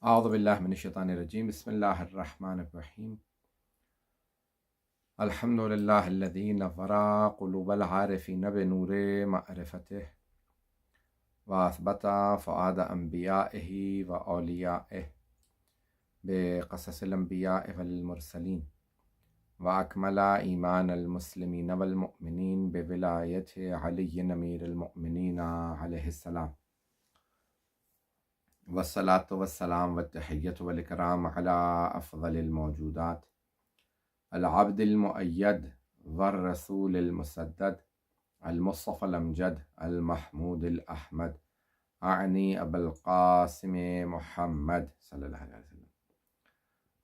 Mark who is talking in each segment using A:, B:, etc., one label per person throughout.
A: أعوذ بالله من الشيطان الرجيم بسم الله الرحمن الرحيم الحمد لله الذي نور قلوب العارفين بنور معرفته وأثبت فؤاد أنبيائه وأوليائه بقصص الأنبياء والمرسلين وأكمل إيمان المسلمين والمؤمنين بولاية علي أمير المؤمنين عليه السلام والصلاة والسلام والتحية والإكرام على أفضل الموجودات العبد المؤيد والرسول المسدد المصطفى الأمجد المحمود الأحمد أعني أبا القاسم محمد صلى الله عليه وسلم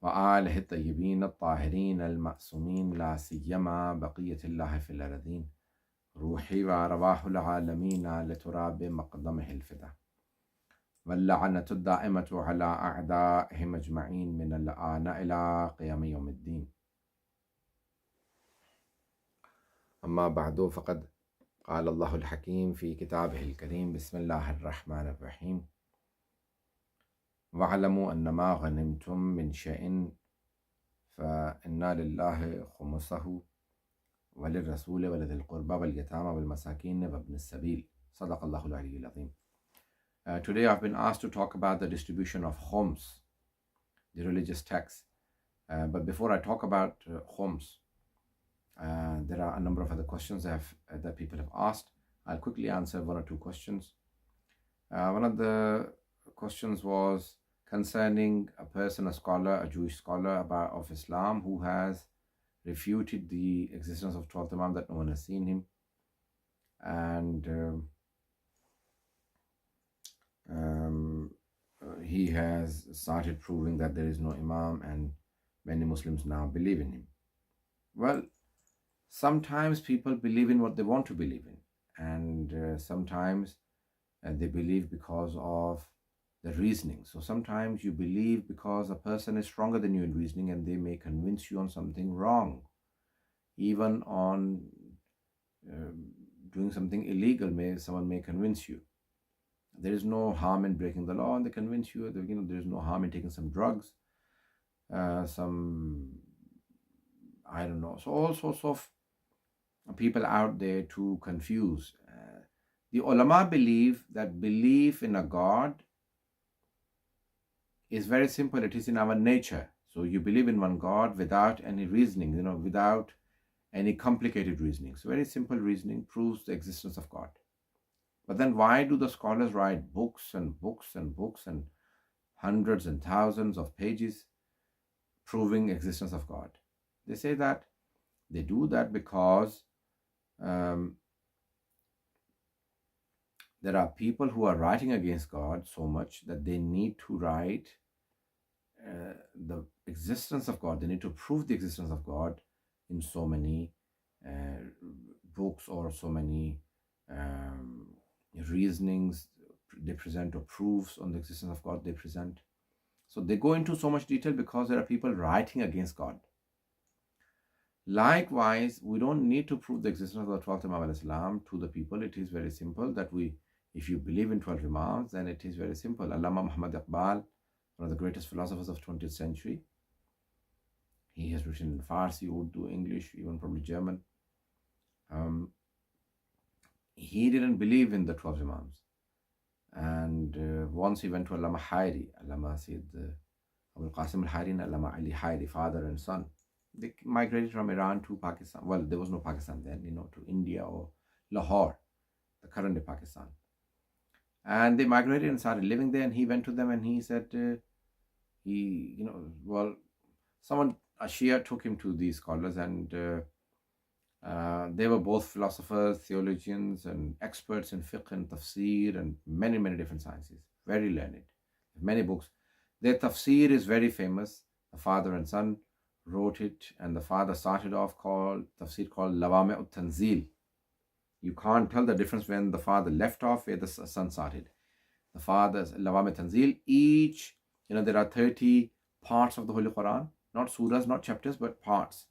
A: وآله الطيبين الطاهرين المأسومين لا سيما بقية الله في الأرضين روحي وأرواح العالمين لتراب مقدمه الفدا واللعنة الدائمة على أعدائهم أجمعين من الآن إلى قيام يوم الدين أما بعد فقد قال الله الحكيم في كتابه الكريم بسم الله الرحمن الرحيم واعلموا أن ما غنمتم من شيء فإن لله خمسه وللرسول ولذي القربى واليتامى والمساكين وابن السبيل صدق الله العلي العظيم. Today I've been asked to talk about the distribution of Khums, the religious tax. But before I talk about Khums, there are a number of other questions that people have asked. I'll quickly answer one or two questions. One of the questions was concerning a person, a scholar, a Jewish scholar of Islam, who has refuted the existence of 12th Imam, that no one has seen him. And he has started proving that there is no Imam, and many Muslims now believe in him. Well, sometimes people believe in what they want to believe in, and sometimes they believe because of the reasoning. So sometimes you believe because a person is stronger than you in reasoning, and they may convince you on something wrong. Even on doing something illegal, someone may convince you. There is no harm in breaking the law, and they convince you that there is no harm in taking some drugs, I don't know. So all sorts of people out there to confuse. The ulama believe that belief in a God is very simple. It is in our nature. So you believe in one God without any reasoning, without any complicated reasoning. So very simple reasoning proves the existence of God. But then why do the scholars write books and books and books and hundreds and thousands of pages proving existence of God? They say that they do that because there are people who are writing against God so much that they need to write the existence of God. They need to prove the existence of God in so many books or so many reasonings they present, or proofs on the existence of God they present. So they go into so much detail because there are people writing against God. Likewise, we don't need to prove the existence of the 12th Imam al-Islam to the people. It is very simple that if you believe in 12 Imams, then it is very simple. Allama Muhammad Iqbal, one of the greatest philosophers of 20th century, he has written in Farsi, Urdu, English, even probably German. He didn't believe in the 12 Imams. And once he went to Allama Hayri, Allama Syed Abul Qasim al-Hayri and Allama Ali Hayri, father and son. They migrated from Iran to Pakistan. Well, there was no Pakistan then, to India or Lahore, the current day Pakistan. And they migrated and started living there. And he went to them and he said, a Shia took him to these scholars, and they were both philosophers, theologians, and experts in fiqh and tafsir and many, many different sciences. Very learned. Many books. Their tafsir is very famous. The father and son wrote it, and the father started off tafsir called Lawame ut-Tanzil. You can't tell the difference when the father left off where the son started. The father's Lawame Tanzil, each, there are 30 parts of the Holy Quran, not surahs, not chapters, but parts.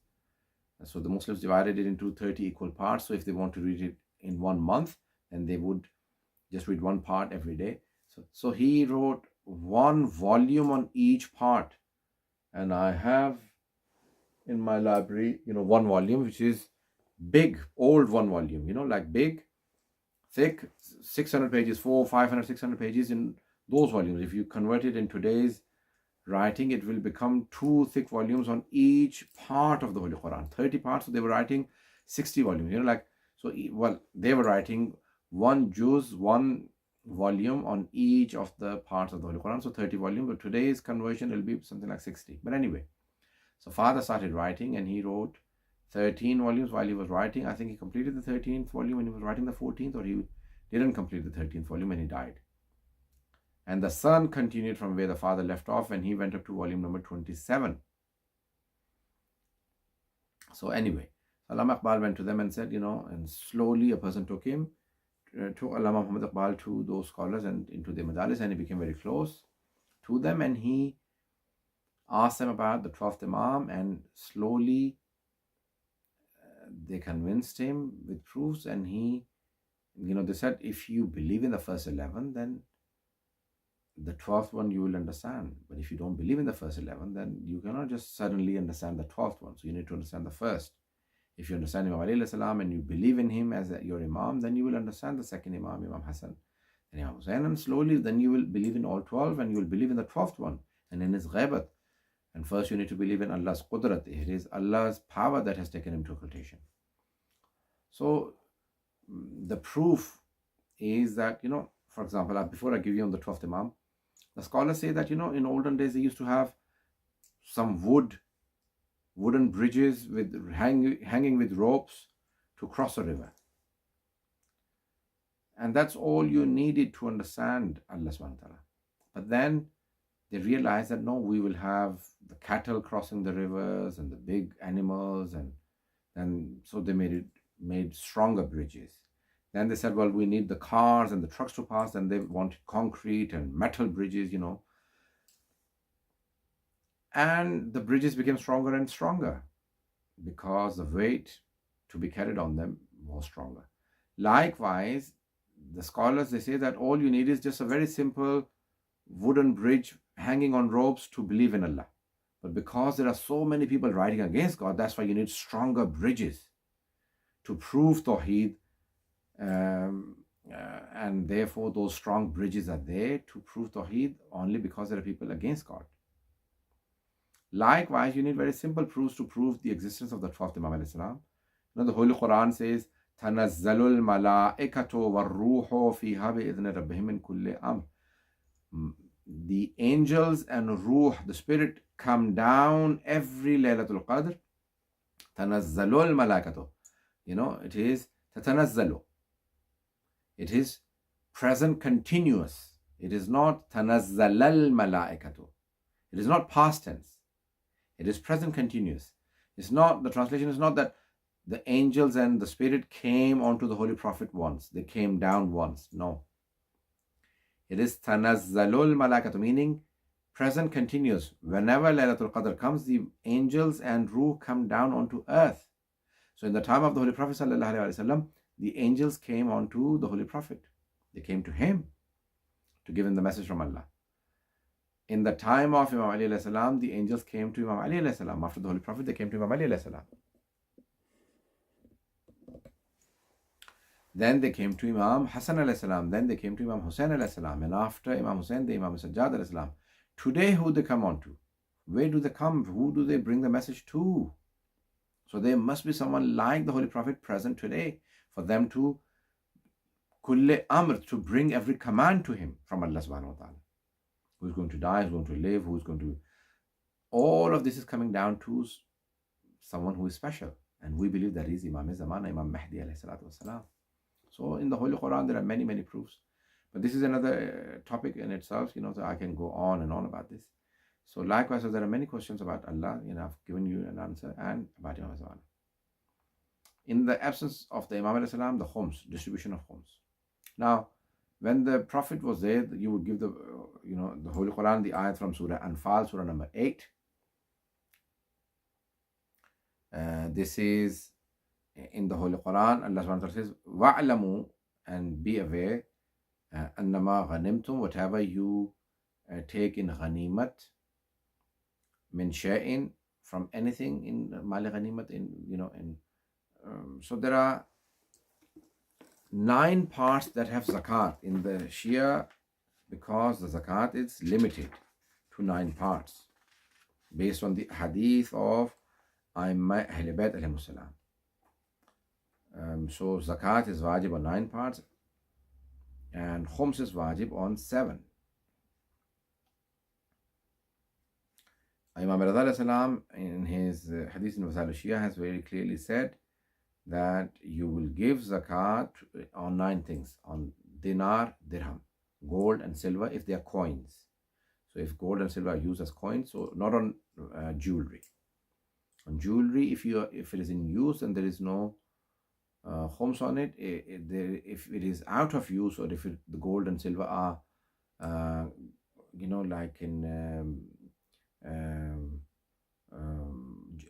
A: So the Muslims divided it into 30 equal parts. So if they want to read it in 1 month, then they would just read one part every day. So he wrote one volume on each part. And I have in my library, one volume, which is big, old one volume, like big, thick, 600 pages, 400, 500, 600 pages in those volumes. If you convert it in today's writing, it will become 2 thick volumes on each part of the Holy Quran. 30 parts, so they were writing 60 volumes, they were writing one juz, one volume on each of the parts of the Holy Quran, so 30 volumes, but today's conversion will be something like 60. But anyway, so father started writing and he wrote 13 volumes while he was writing. I think he completed the 13th volume when he was writing the 14th, or he didn't complete the 13th volume when he died. And the son continued from where the father left off, and he went up to volume number 27. So anyway, Allama Iqbal went to them and said, and slowly a person took him, took Allama Muhammad Iqbal to those scholars and into the madalis, and he became very close to them, and he asked them about the 12th Imam, and slowly they convinced him with proofs, and they said, if you believe in the first 11, then the 12th one you will understand. But if you don't believe in the first 11, then you cannot just suddenly understand the 12th one. So you need to understand the first. If you understand Imam Ali salam and you believe in him as your Imam, then you will understand the second Imam, Imam Hassan and Imam Hussain, and slowly then you will believe in all 12, and you will believe in the 12th one and in his ghaibat. And first you need to believe in Allah's qudrat. It is Allah's power that has taken him to occultation. So the proof is that, for example, before I give you on the 12th Imam, the scholars say that, in olden days they used to have some wooden bridges with hanging with ropes to cross a river. And that's all you needed to understand Allah subhanahu wa ta'ala. But then they realized that no, we will have the cattle crossing the rivers and the big animals, and so they made stronger bridges. Then they said, well, we need the cars and the trucks to pass, and they wanted concrete and metal bridges, And the bridges became stronger and stronger because the weight to be carried on them was stronger. Likewise, the scholars, they say that all you need is just a very simple wooden bridge hanging on ropes to believe in Allah. But because there are so many people writing against God, that's why you need stronger bridges to prove Tawheed. And therefore those strong bridges are there to prove Tawheed only because there are people against God. Likewise, you need very simple proofs to prove the existence of the 12th Imam alayhi salam. The Holy Quran says, تَنَزَّلُ الْمَلَائِكَةُ وَالرُّوحُ فِيهَا بِإِذْنِ رَبِّهِمْ مِنْ كُلِّ أَمْرٍ. The angels and Ruh, the Spirit, come down every Laylatul Qadr. تَنَزَّلُ الْمَلَائِكَةُ. It is تَتَنَزَّلُ. It is present continuous. It is not تَنَزَّلَ الْمَلَائِكَةُ. It is not past tense. It is present continuous. It's not, the translation is not that the angels and the Spirit came onto the Holy Prophet once. They came down once. No. It is tanazzalul malaikatu, meaning present continuous. Whenever Laylatul Qadr comes, the angels and Ruh come down onto earth. So in the time of the Holy Prophet sallallahu alaihi wasallam, the angels came onto the Holy Prophet. They came to him to give him the message from Allah. In the time of Imam Ali alayhi salam, the angels came to Imam Ali alayhi salam. After the Holy Prophet, they came to Imam Ali alayhi salam. Then they came to Imam Hassan alayhi salam. Then they came to Imam Hussain alayhi salam. And after Imam Hussain, the Imam Sajjad alayhi salam. Today, who they come on to? Where do they come? Who do they bring the message to? So there must be someone like the Holy Prophet present today for them to kulle amr, to bring every command to him from Allah subhanahu wa ta'ala. Who's going to die, who's going to live, who's going to... All of this is coming down to someone who is special. And we believe that is Imam Zaman, Imam Mahdi alayhi salatu wasalam. So in the Holy Quran, there are many, many proofs. But this is another topic in itself, so I can go on and on about this. So likewise, there are many questions about Allah, I've given you an answer, and about Imam Zaman. In the absence of the Imam alayhi salam, the Khums, distribution of Khums. Now, when the Prophet was there, you would give the Holy Quran, the ayat from Surah Anfal, Surah number 8. This is in the Holy Quran. Allah subhanahu wa ta'ala says, وَعْلَمُوا, and be aware, أَنَّمَا غَنِمْتُمْ, whatever you take in ghanimat min shay'in, from anything in mal ghanimat, so there are 9 parts that have zakat in the Shia, because the zakat is limited to 9 parts based on the hadith of Aimma Ahl Bayt alayhimus salam. So zakat is wajib on 9 parts, and khums is wajib on 7. Imam Raza alayhi salam in his hadith in Wasail al-Shia has very clearly said that you will give zakat on 9 things: on dinar, dirham, gold and silver if they are coins. So if gold and silver are used as coins, so not on jewelry. On jewelry, if it is in use and there is no khums on it, if it is out of use, or if the gold and silver are, like in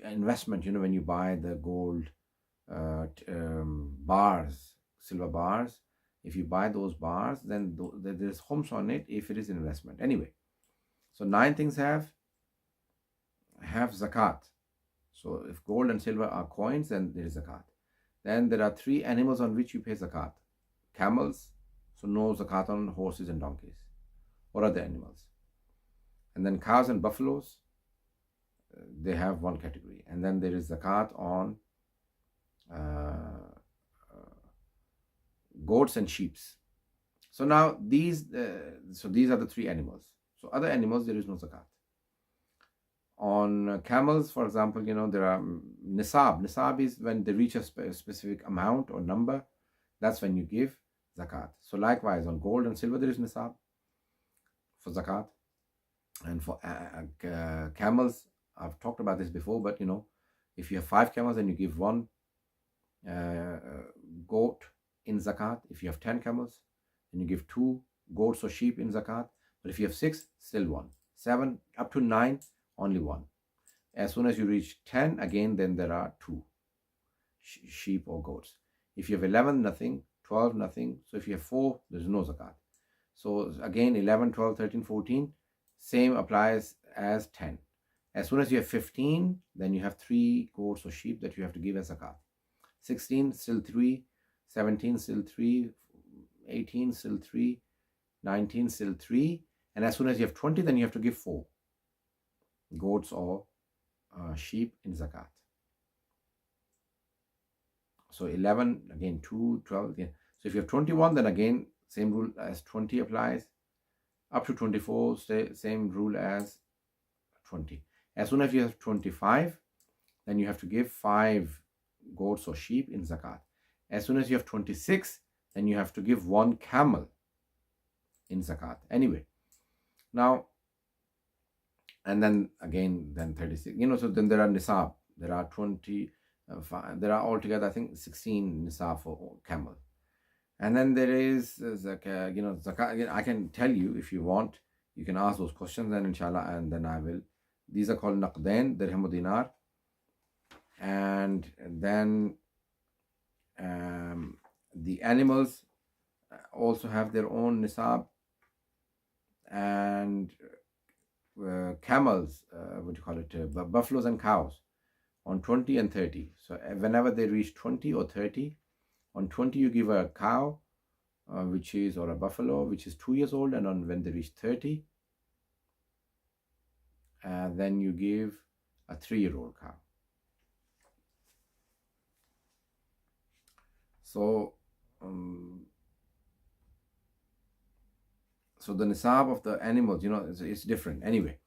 A: investment, when you buy the gold bars, silver bars, if you buy those bars, then there's khums on it if it is investment. Anyway, so 9 things have zakat. So if gold and silver are coins, then there is zakat. Then there are 3 animals on which you pay zakat. Camels, so no zakat on horses and donkeys or other animals. And then cows and buffaloes, they have 1 category. And then there is zakat on goats and sheep. So now these are the 3 animals. So other animals, there is no zakat. On camels, for example, there are nisab. Nisab is when they reach a specific amount or number. That's when you give zakat. So likewise, on gold and silver, there is nisab for zakat. And for camels, I've talked about this before, but if you have 5 camels, then you give 1 goat in zakat. If you have 10 camels, then you give 2 goats or sheep in zakat. But if you have 6, still 1. 7 up to 9, only 1. As soon as you reach 10, again, then there are 2 sheep or goats. If you have 11, nothing. 12, nothing. So if you have 4, there's no zakat. So again, 11, 12, 13, 14, same applies as 10. As soon as you have 15, then you have 3 goats or sheep that you have to give as zakat. 16, still 3. 17, still 3. 18, still 3. 19, still 3. And as soon as you have 20, then you have to give 4 goats or sheep in zakat. So 11, again 2, 12. Again. So if you have 21, then again, same rule as 20 applies. Up to 24, same rule as 20. As soon as you have 25, then you have to give 5 goats or sheep in zakat. As soon as you have 26, then you have to give 1 camel in zakat. Anyway, now, and then again, then 36. So then there are nisab. There are 20. There are altogether, I think, 16 nisab for camel. And then there is zakat. I can tell you if you want. You can ask those questions, and inshallah, and then I will. These are called naqdain, dirham or dinar. And then the animals also have their own nisab. And camels, buffaloes and cows on 20 and 30. So whenever they reach 20 or 30, on 20 you give a cow, or a buffalo, which is 2 years old, and when they reach 30, then you give a 3-year-old cow. So so the nisab of the animals, it's different. Anyway,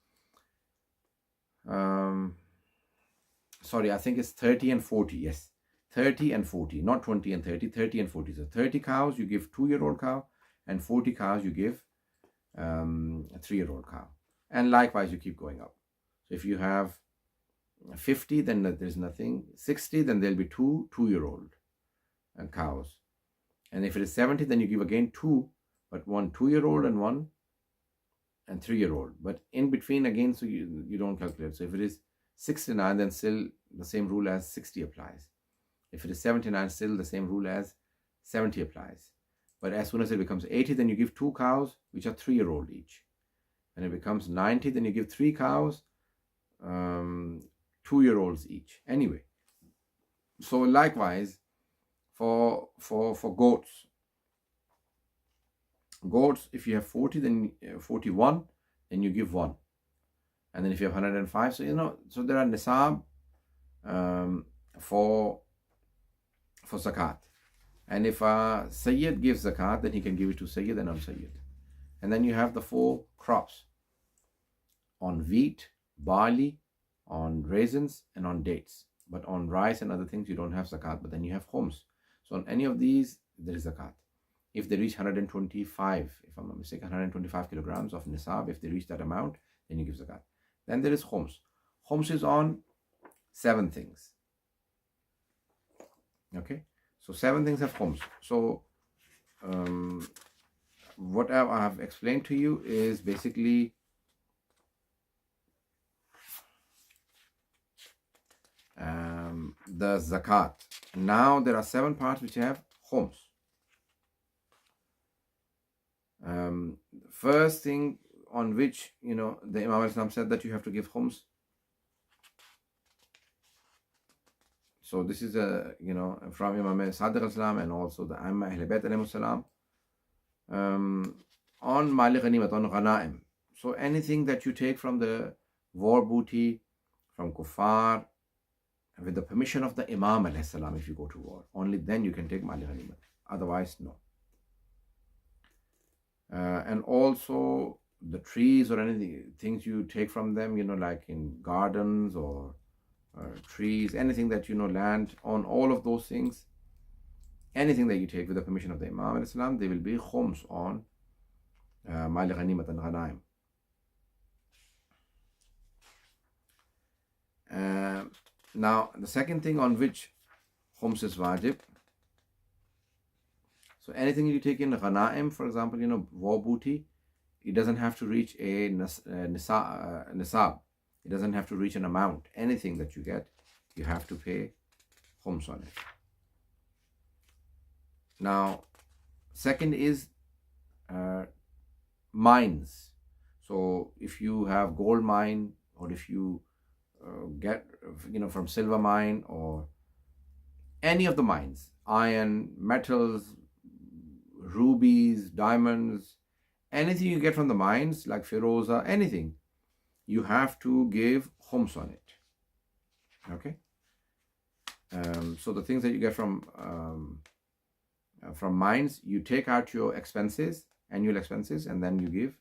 A: sorry, I think it's 30 and 40. Yes, 30 and 40, not 20 and 30, 30 and 40. So 30 cows, you give 2-year-old cow, and 40 cows, you give a 3-year-old cow. And likewise, you keep going up. So if you have 50, then there's nothing. 60, then there'll be 2 2-year-old cows. And if it is 70, then you give again 2, but 1 2-year-old and 1 and 3-year-old. But in between, again, so you don't calculate. So if it is 69, then still the same rule as 60 applies. If it is 79, still the same rule as 70 applies. But as soon as it becomes 80, then you give 2 cows, which are 3-year-old each. When it becomes 90, then you give 3 cows, 2-year-olds each. Anyway, so likewise for goats. Goats, if you have 40, then 41, then you give 1. And then if you have 105, so there are nisab for zakat. And if a Syed gives zakat, then he can give it to Syed and non-Syed. And then you have the 4 crops on wheat, barley, on raisins, and on dates. But on rice and other things, you don't have zakat, but then you have khums. So on any of these, there is zakat. If they reach 125, if I'm not mistaken, 125 kilograms of nisab, if they reach that amount, then you give zakat. Then there is khums. Khums is on 7 things. Okay, so 7 things have khums. So what I have explained to you is basically the zakat. Now there are 7 parts which have khums. First thing on which the Imam al-Islam said that you have to give khums. So this is from Imam Sadiq al-Islam and also the Amma Ahl Bayt alayhi salam on Mali Ghanimat, on Ghanaim. So anything that you take from the war booty, from kuffar, with the permission of the Imam alayhi salam, if you go to war, only then you can take Mali Ghanimat. Otherwise, no. And also the trees or anything, things you take from them, like in gardens or trees, anything that land, on all of those things, anything that you take with the permission of the Imam alayhi salam, they will be khums on Mali Ghanimat and Ghanaim. Now the second thing on which khums is wajib, so anything you take in Ghanaim, for example, war booty, it doesn't have to reach a nisab. It doesn't have to reach an amount. Anything that you get, you have to pay khums on it. Now, second is mines. So if you have gold mine, or if you get from silver mine, or any of the mines, iron, metals, rubies, diamonds, anything you get from the mines like Firoza, anything, you have to give khums on it. Okay. So the things that you get from mines, you take out your expenses, annual expenses, and then you give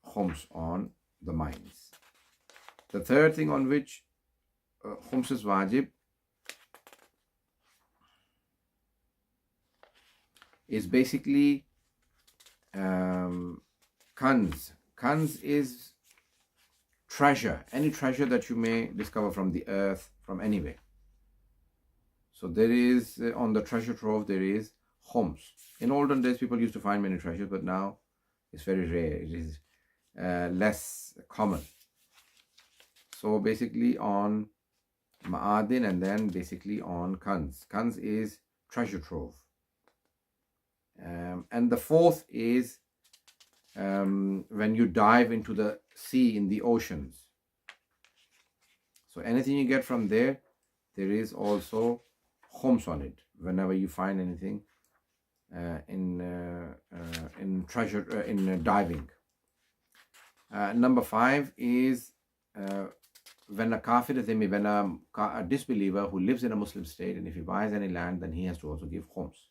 A: khums on the mines. The third thing on which khums is wajib is basically khans. Khans is treasure, any treasure that you may discover from the earth, from anywhere. So there is, on the treasure trove, there is khums. In olden days, people used to find many treasures, but now it's very rare. It is less common. So basically on ma'adin, and then basically on khans. Khans is treasure trove. And the fourth is when you dive into the sea, in the oceans. So anything you get from there, there is also khums on it. Whenever you find anything in treasure, in diving. Number 5 is when a kafir, when a disbeliever who lives in a Muslim state, and if he buys any land, then he has to also give khums.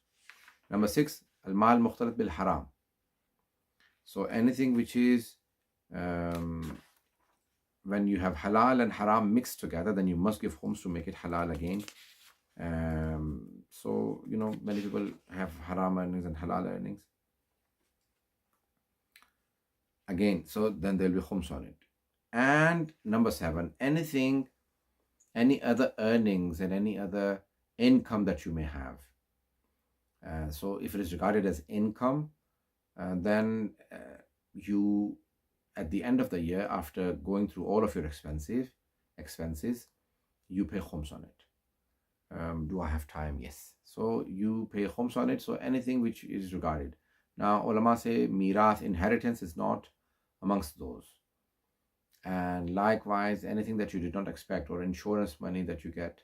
A: Number 6, al-mal mukhtalat bil haram. So anything which is when you have halal and haram mixed together, then you must give khums to make it halal again. So many people have haram earnings and halal earnings again, so then there will be khums on it. And number 7, anything, any other earnings and any other income that you may have. So if it is regarded as income, then you, at the end of the year, after going through all of your expenses, you pay khums on it. Do I have time? Yes. So you pay khums on it. So anything which is regarded. Now, ulama say mirath, inheritance, is not amongst those. And likewise, anything that you did not expect, or insurance money that you get,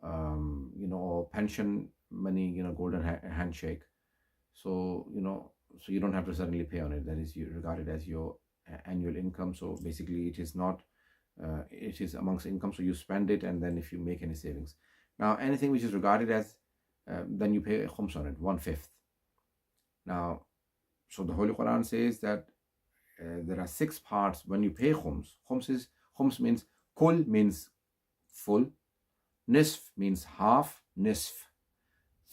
A: or pension money, golden handshake. So, so you don't have to suddenly pay on it. That is regarded as your annual income. So basically, it is not, it is amongst income. So you spend it, and then if you make any savings. Now, anything which is regarded as, then you pay khums on it, 1/5. Now, so the Holy Quran says that there are 6 parts when you pay khums. Khums means kul means full, nisf means half, nisf,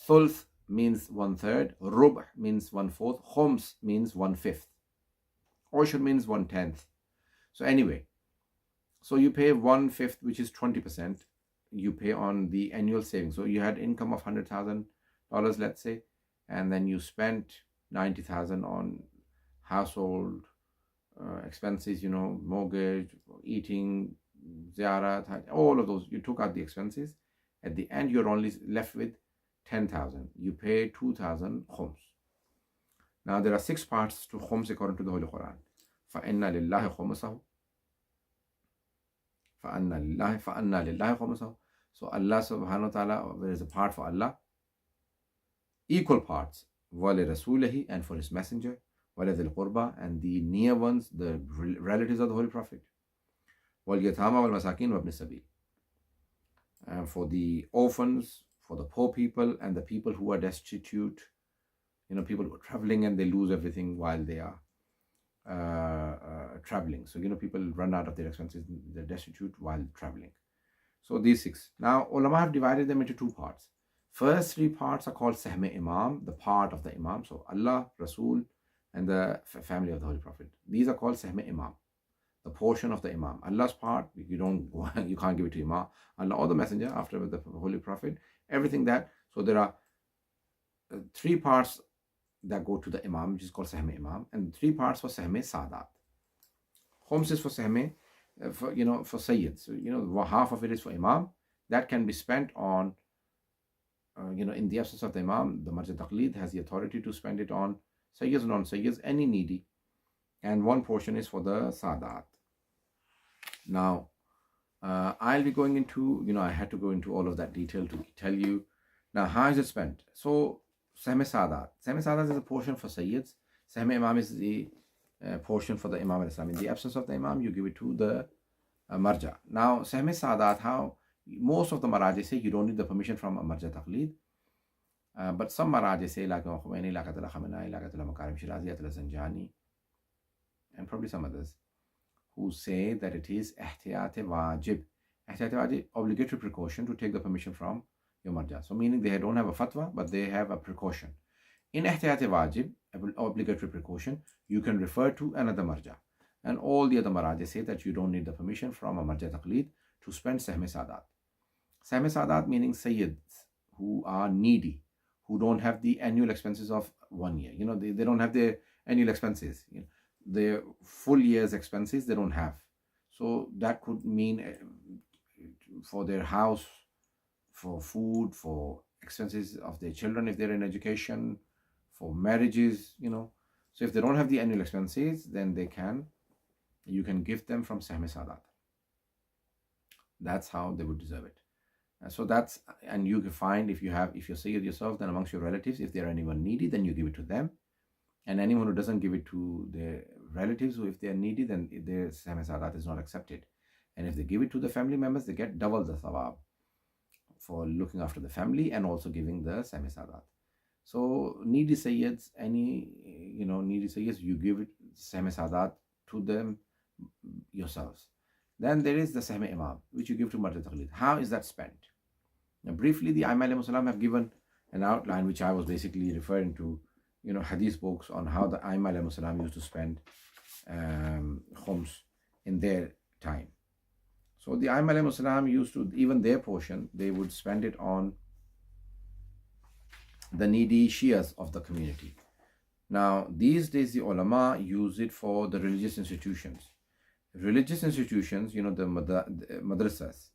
A: thulth means 1/3, rub' means 1/4, khums means 1/5, oshr means 1/10. So anyway, so you pay 1/5, which is 20%. You pay on the annual savings. So you had income of $100,000, let's say, and then you spent 90,000 on household expenses, mortgage, eating, ziyarat, all of those. You took out the expenses. At the end, you're only left with 10,000. You pay 2,000 khums. Now, there are 6 parts to khums according to the Holy Quran. فَإِنَّ لِلَّهِ خُمُسَهُ فَأَنَّ لِلَّهِ خُمُسَهُ. So Allah subhanahu wa ta'ala, there is a part for Allah, equal parts, وَلِرَسُولِهِ, and for his messenger, وَلِذِي الْقُرْبَى, and the near ones, the relatives of the Holy Prophet, وَالْيَتَامَى وَالْمَسَاكِينَ وَابْنِ السَّبِيلِ, and for the orphans, for the poor people, and the people who are destitute, people who are traveling and they lose everything while they are traveling. So, people run out of their expenses, they're destitute while traveling. So these 6. Now, ulama have divided them into 2 parts. First 3 parts are called Sahme Imam, the part of the Imam. So Allah, Rasul, and the family of the Holy Prophet. These are called Sahme Imam, the portion of the Imam. Allah's part, you can't give it to Imam, Allah or the Messenger after the Holy Prophet. Everything that. So there are 3 parts that go to the Imam, which is called Sahme Imam, and 3 parts for Sahme Sadat. Khums is for Sahme, for Syed. So, half of it is for Imam. That can be spent on, in the absence of the Imam, the Marja Taqleed has the authority to spend it on Sayyids, non-Sayyids, any needy. And 1 portion is for the Sadat. Now, I'll be going into, I had to go into all of that detail to tell you. Now, how is it spent? So, Sahme Sadat. Sahme Sadat is a portion for Sayyids. Sahme Imam is the portion for the Imam al-Islam. In the absence of the Imam, you give it to the Marja. Now, Sahme Sadat, how most of the Maraji say you don't need the permission from a Marja Taqleed. But some Maraji say, like Khomeini, like Atala Khamenei, like Atala Makarim Shirazi, Atala Zanjani, and probably some others, who say that it is Ihtiyat Wajib. Ihtiyat Wajib, obligatory precaution to take the permission from your Marja. So meaning they don't have a fatwa, but they have a precaution. In Ihtiyat Wajib, obligatory precaution, you can refer to another Marja. And all the other Maraji say that you don't need the permission from a Marja Taqleed to spend Sahme Sadat. Sahme Sadat meaning Sayyids who are needy, who don't have the annual expenses of 1 year. They don't have their annual expenses. Their full year's expenses, they don't have. So that could mean for their house, for food, for expenses of their children if they're in education, for marriages, So if they don't have the annual expenses, then you can give them from Sahme Sadat. That's how they would deserve it. So and you can find if you're Sayyid yourself, then amongst your relatives, if there are anyone needy, then you give it to them. And anyone who doesn't give it to their relatives, or if they are needy, then their Sahme Sadat is not accepted. And if they give it to the family members, they get double the thawab for looking after the family and also giving the Sahme Sadat. So needy Sayyids, needy Sayyids, you give it Sahme Sadat to them yourselves. Then there is the Sahme Imam, which you give to Marja Taqleed. How is that spent? Now, briefly, the Aimma alayhi salam have given an outline, which I was basically referring to, hadith books on how the Aimma alayhi salam used to spend khums in their time. So the Aimma alayhi salam used to, even their portion, they would spend it on the needy Shias of the community. Now, these days, the ulama use it for the religious institutions. Religious institutions, the madrasas,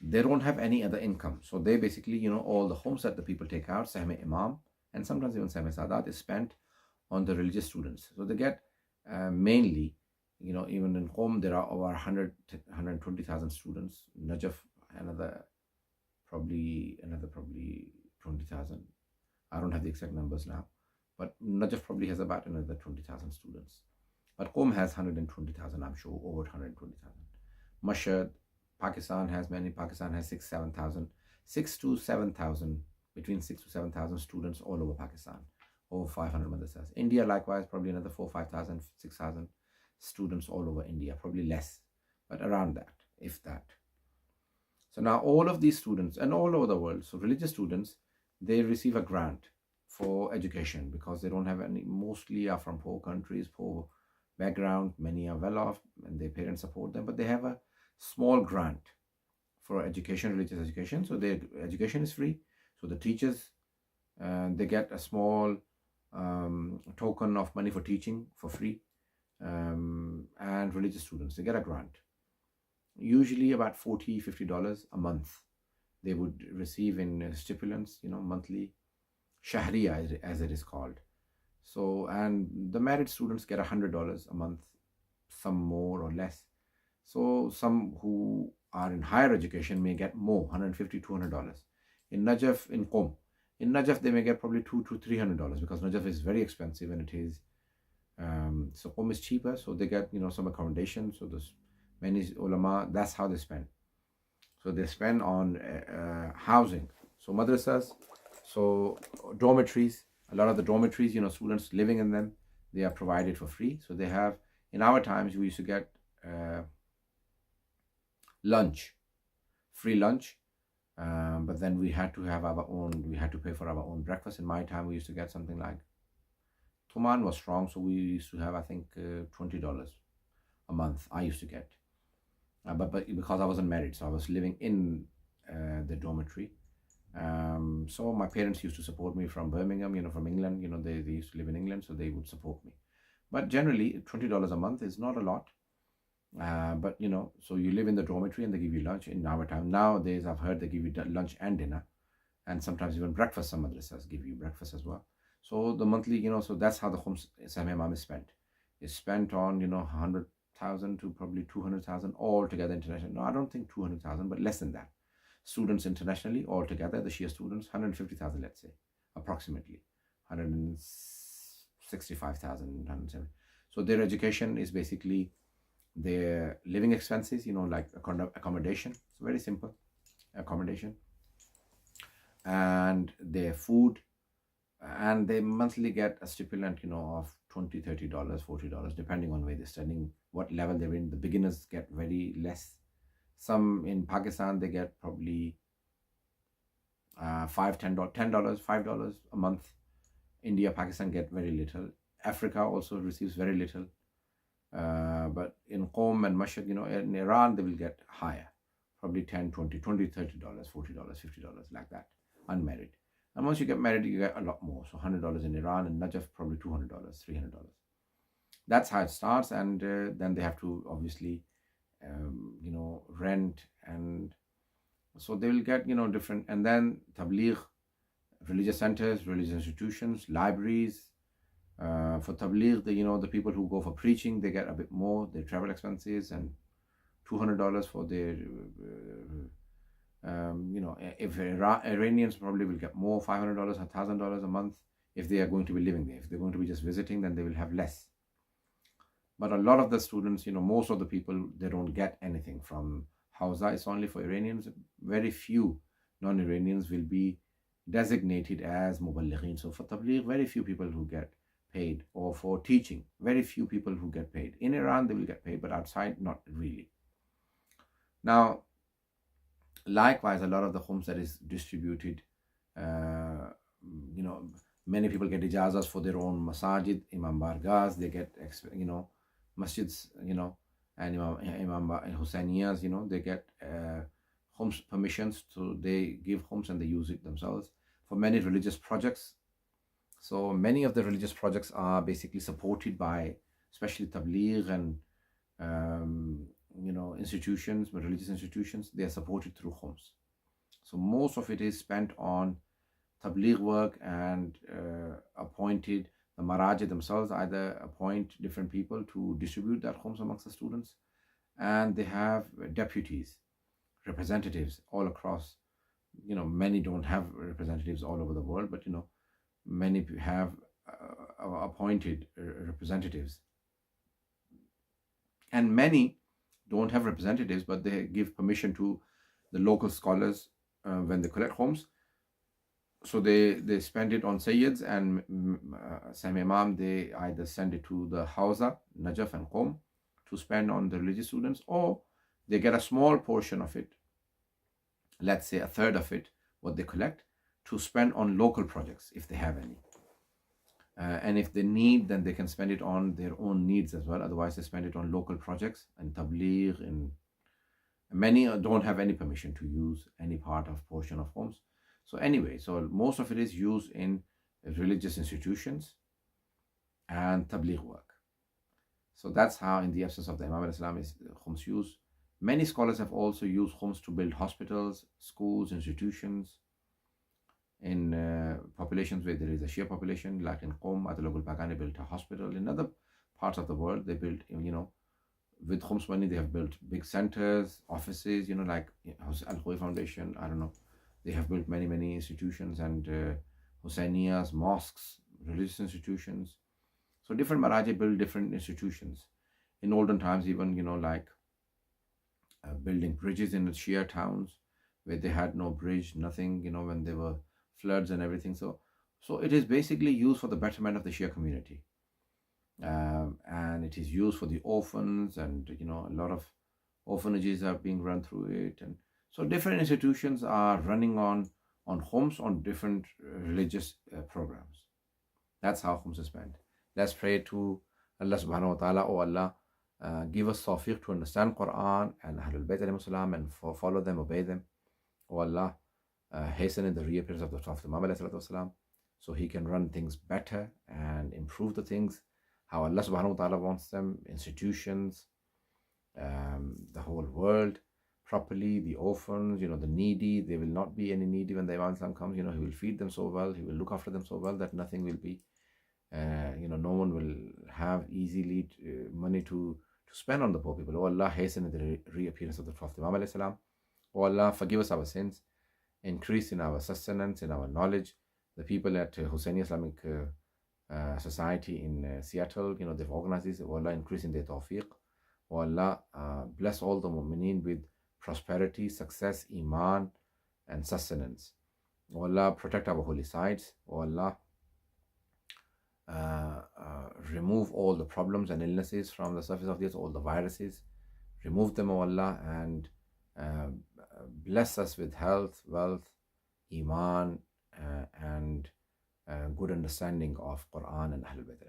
A: they don't have any other income. So they basically, all the khums that the people take out, Sahme Imam, and sometimes even Sahme Sadat, is spent on the religious students. So they get mainly, even in Qom there are over 120,000 students. Najaf another probably 20,000. I don't have the exact numbers now, but Najaf probably has about another 20,000 students. But Qom has 120,000, I'm sure, over 120,000. Mashhad, Pakistan has many. Pakistan has 6 to 7,000, between 6 to 7,000 students all over Pakistan, over 500 madrasas. India, likewise, probably another 4, 5,000, 6,000 students all over India, probably less, but around that, if that. So now all of these students and all over the world, so religious students, they receive a grant for education because they don't have any, mostly are from poor countries, poor background, many are well off and their parents support them, but they have a small grant for education, religious education. So their education is free. So the teachers, they get a small token of money for teaching for free, and religious students, they get a grant, usually about $40, $50 a month. They would receive in stipulants, monthly, shahriya as it is called. So, and the married students get $100 a month, some more or less. So some who are in higher education may get more, $150, $200. In Najaf, in Qom, in Najaf they may get probably $200 to $300 because Najaf is very expensive and it is. So Qom is cheaper, so they get some accommodation. So there's many ulama, that's how they spend. So they spend on housing. So madrasas, so dormitories, a lot of the dormitories, students living in them, they are provided for free. So they have, in our times, we used to get lunch, free lunch, but then we had to have our own, we had to pay for our own breakfast. In my time, we used to get something like, Tuman was strong, so we used to have, I think, $20 a month I used to get. But because I wasn't married, so I was living in the dormitory. So my parents used to support me from Birmingham, from England. They used to live in England, so they would support me. But generally, $20 a month is not a lot. But so you live in the dormitory and they give you lunch. In our time, nowadays, I've heard they give you lunch and dinner, and sometimes even breakfast. Some madrasas give you breakfast as well. So the monthly, so that's how the Khums Imam is spent. It's spent on 100,000 to probably 200,000 altogether international. No, I don't think 200,000, but less than that. Students internationally altogether, the Shia students, 150,000, let's say, approximately 165,000, 170. So their education is basically their living expenses, like accommodation. It's very simple accommodation, and their food, and they monthly get a stipulant, of $20, $30, $40, depending on where they're studying, what level they're in. The beginners get very less. Some in Pakistan, they get probably $5, $10, $5 a month. India, Pakistan get very little. Africa also receives very little. But in Qom and Mashhad, in Iran, they will get higher, probably $10, $20, $30, $40, $50, like that, unmarried. And once you get married, you get a lot more. So $100 in Iran, and Najaf probably $200, $300. That's how it starts, and then they have to obviously, rent, and so they will get different. And then Tabligh, religious centers, religious institutions, libraries. For Tabligh, the people who go for preaching, they get a bit more, their travel expenses, and $200 for their if Iranians probably will get more, $500, $1,000 a month if they are going to be living there. If they're going to be just visiting, then they will have less. But a lot of the students, most of the people, they don't get anything from Hausa. It's only for Iranians. Very few non-Iranians will be designated as Muballighin. So for Tabligh, very few people who get paid, or for teaching, very few people who get paid. In Iran, they will get paid, but outside, not really. Now, likewise, a lot of the Khums that is distributed, many people get ijazas for their own masajid, Imam Bargahs, they get, masjids, and Imam Hussainiyas, they get Khums permissions, so they give Khums and they use it themselves for many religious projects. So many of the religious projects are basically supported by, especially Tabligh and institutions, religious institutions. They are supported through Khums. So most of it is spent on Tabligh work and appointed The Maraji themselves either appoint different people to distribute that khums amongst the students, and they have deputies, representatives all across. Many don't have representatives all over the world, but many have appointed representatives, and many don't have representatives, but they give permission to the local scholars when they collect homes. So they spend it on Sayyids and Sam Imam. They either send it to the Hausa, Najaf and Qom to spend on the religious students, or they get a small portion of it, let's say a third of it, what they collect, to spend on local projects if they have any. And if they need, then they can spend it on their own needs as well. Otherwise, they spend it on local projects and tabligh. And many don't have any permission to use any part of portion of homes. So anyway, so most of it is used in religious institutions and tabligh work. So that's how, in the absence of the Imam al-Islam, is khums used. Many scholars have also used khums to build hospitals, schools, institutions. In populations where there is a Shia population, like in Qom, Adalogul Pagani built a hospital. In other parts of the world, they built, with khums money, they have built big centers, offices, like Al-Khoi Foundation, I don't know. They have built many, many institutions and Hussainiyas, mosques, religious institutions. So different Maraji build different institutions. In olden times, even, like building bridges in the Shia towns where they had no bridge, nothing, when they were floods and everything. So it is basically used for the betterment of the Shia community. And it is used for the orphans, and, a lot of orphanages are being run through it. And so different institutions are running on khums, on different religious programs. That's how khums is spent. Let's pray to Allah subhanahu wa ta'ala. Oh Allah, give us tawfiq to understand Quran and Ahlul Bayt alayhim salam, and follow them, obey them. Oh Allah, hasten in the reappearance of the Prophet Muhammad ﷺ, so he can run things better and improve the things how Allah subhanahu wa ta'ala wants them, institutions, the whole world properly, the orphans, the needy. There will not be any needy when the Imam Islam comes. He will feed them so well, he will look after them so well that nothing will be, no one will have easily money to spend on the poor people. Oh Allah, hasten in the reappearance of the Prophet Muhammad ﷺ. Oh Allah, forgive us our sins, increase in our sustenance, in our knowledge. The people at Hussaini Islamic Society in Seattle, they've organized this. Oh Allah, increase in their tawfiq. Oh Allah, bless all the mu'mineen with prosperity, success, iman, and sustenance. Oh Allah, protect our holy sites. Oh Allah, remove all the problems and illnesses from the surface of the earth, all the viruses. Remove them, oh Allah, and bless us with health, wealth, iman, and good understanding of Quran and Ahlul Bayt.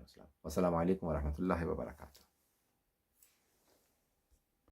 A: Wassalamu alaikum wa rahmatullahi wa barakatuh.